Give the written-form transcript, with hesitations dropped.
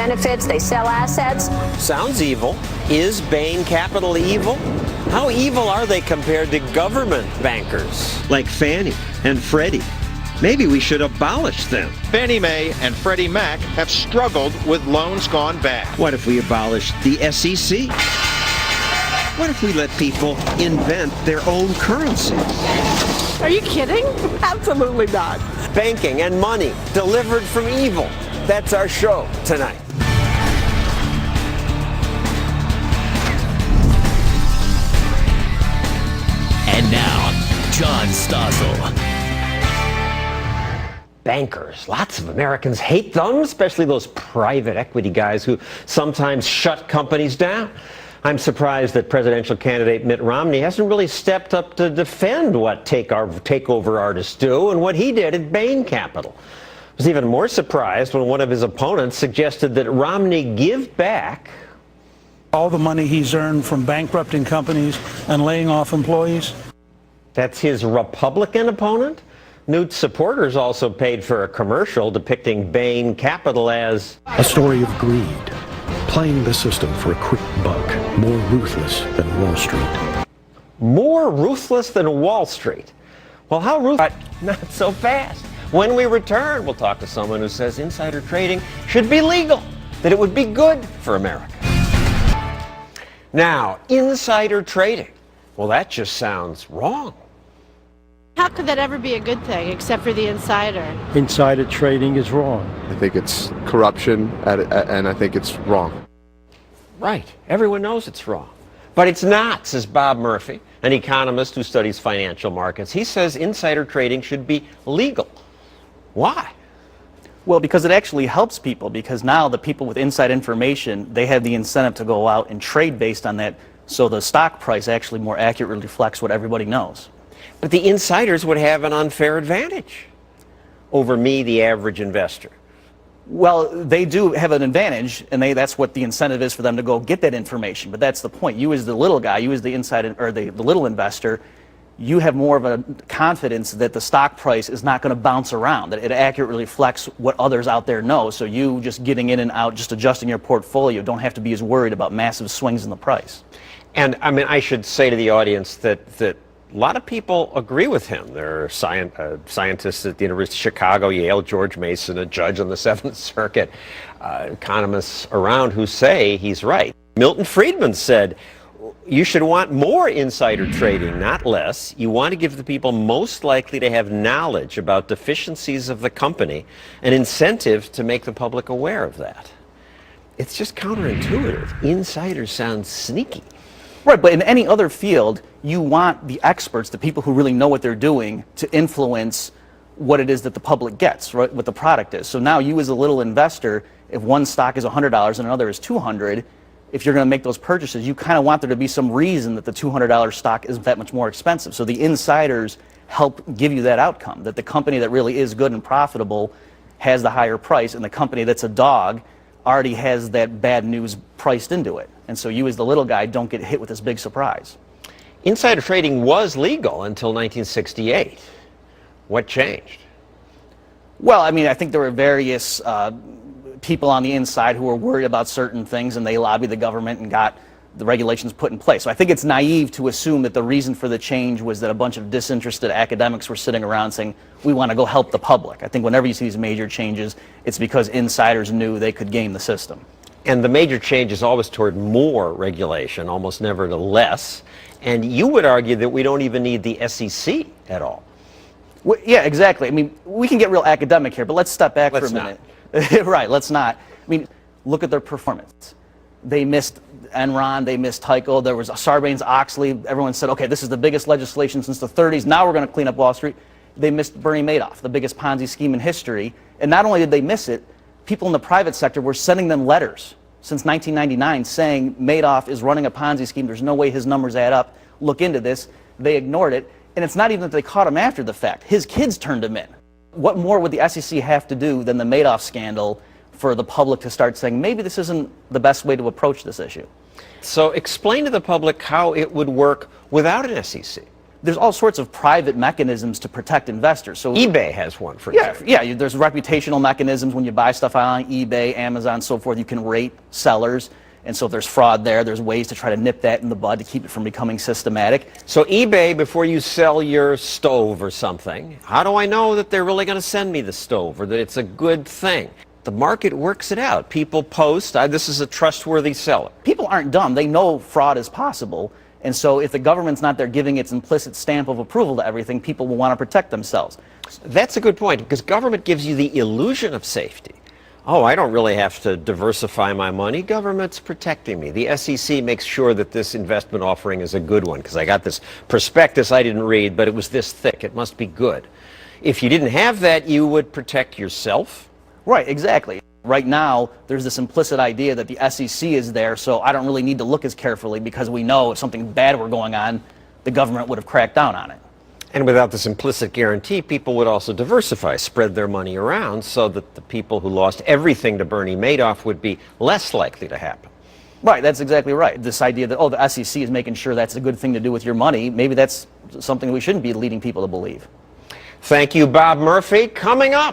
benefits, they sell assets. Sounds evil. Is Bain Capital evil? How evil are they compared to government bankers like Fannie and Freddie? Maybe we should abolish them. Fannie Mae and Freddie Mac have struggled with loans gone bad. What if we abolished the SEC? What if we let people invent their own currency? Are you kidding? Absolutely not. Banking and money delivered from evil. That's our show tonight. And now, John Stossel. Bankers. Lots of Americans hate them, especially those private equity guys who sometimes shut companies down. I'm surprised that presidential candidate Mitt Romney hasn't really stepped up to defend what takeover artists do and what he did at Bain Capital. I was even more surprised when one of his opponents suggested that Romney give back all the money he's earned from bankrupting companies and laying off employees. That's his Republican opponent? Newt's supporters also paid for a commercial depicting Bain Capital as a story of greed, playing the system for a quick buck, more ruthless than Wall Street. More ruthless than Wall Street? Well, how ruthless? Not so fast. When we return, we'll talk to someone who says insider trading should be legal, that it would be good for America. Now, insider trading. Well, that just sounds wrong. How could that ever be a good thing, except for the insider? Insider trading is wrong. I think it's corruption, and I think it's wrong. Right. Everyone knows it's wrong. But it's not, says Bob Murphy, an economist who studies financial markets. He says insider trading should be legal. Why? Well, because it actually helps people, because now the people with inside information, they have the incentive to go out and trade based on that, so the stock price actually more accurately reflects what everybody knows. But the insiders would have an unfair advantage over me, the average investor. Well, they do have an advantage, and that's what the incentive is for them to go get that information. But that's the point. You as the little guy, you as the inside or the little investor, you have more of a confidence that the stock price is not going to bounce around, that it accurately reflects what others out there know. So you just getting in and out, just adjusting your portfolio, don't have to be as worried about massive swings in the price. And I mean, I should say to the audience that a lot of people agree with him. There are scientists at the University of Chicago, Yale, George Mason, a judge on the Seventh Circuit, economists around who say he's right. Milton Friedman said, you should want more insider trading, not less. You want to give the people most likely to have knowledge about deficiencies of the company, an incentive to make the public aware of that. It's just counterintuitive. Insiders sound sneaky. Right, but in any other field, you want the experts, the people who really know what they're doing, to influence what it is that the public gets, right, what the product is. So now you as a little investor, if one stock is $100 and another is $200, if you're going to make those purchases, you kind of want there to be some reason that the $200 stock is that much more expensive. So the insiders help give you that outcome, that the company that really is good and profitable has the higher price, and the company that's a dog already has that bad news priced into it. And so you as the little guy don't get hit with this big surprise. Insider trading was legal until 1968. What changed? Well, I mean, I think there were various people on the inside who were worried about certain things, and they lobbied the government and got the regulations put in place. So I think it's naive to assume that the reason for the change was that a bunch of disinterested academics were sitting around saying, we want to go help the public. I think whenever you see these major changes, it's because insiders knew they could game the system. And the major change is always toward more regulation, almost never to less. And you would argue that we don't even need the SEC at all. Well, yeah, exactly. I mean, we can get real academic here, but let's step back for a minute. Right, let's not. I mean, look at their performance. They missed Enron, they missed Tyco, there was Sarbanes-Oxley. Everyone said, okay, this is the biggest legislation since the 30s. Now we're going to clean up Wall Street. They missed Bernie Madoff, the biggest Ponzi scheme in history. And not only did they miss it, people in the private sector were sending them letters since 1999 saying Madoff is running a Ponzi scheme. There's no way his numbers add up. Look into this. They ignored it. And it's not even that they caught him after the fact. His kids turned him in. What more would the SEC have to do than the Madoff scandal for the public to start saying, maybe this isn't the best way to approach this issue? So explain to the public how it would work without an SEC. there's all sorts of private mechanisms to protect investors. So eBay has one, for yeah, example. yeah. There's reputational mechanisms when you buy stuff on eBay, Amazon, so forth. You can rate sellers, and so if there's fraud there, there's ways to try to nip that in the bud to keep it from becoming systematic. So eBay, before you sell your stove or something, how do I know that they're really going to send me the stove or that it's a good thing? The market works it out. People post, this is a trustworthy seller. People aren't dumb. They know fraud is possible. And so if the government's not there giving its implicit stamp of approval to everything, people will want to protect themselves. That's a good point, because government gives you the illusion of safety. Oh, I don't really have to diversify my money. Government's protecting me. The SEC makes sure that this investment offering is a good one, because I got this prospectus I didn't read, but it was this thick. It must be good. If you didn't have that, you would protect yourself. Right, exactly. Right now, there's this implicit idea that the SEC is there, so I don't really need to look as carefully because we know if something bad were going on, the government would have cracked down on it. And without this implicit guarantee, people would also diversify, spread their money around so that the people who lost everything to Bernie Madoff would be less likely to happen. Right, that's exactly right. This idea that, oh, the SEC is making sure that's a good thing to do with your money, maybe that's something we shouldn't be leading people to believe. Thank you, Bob Murphy. Coming up.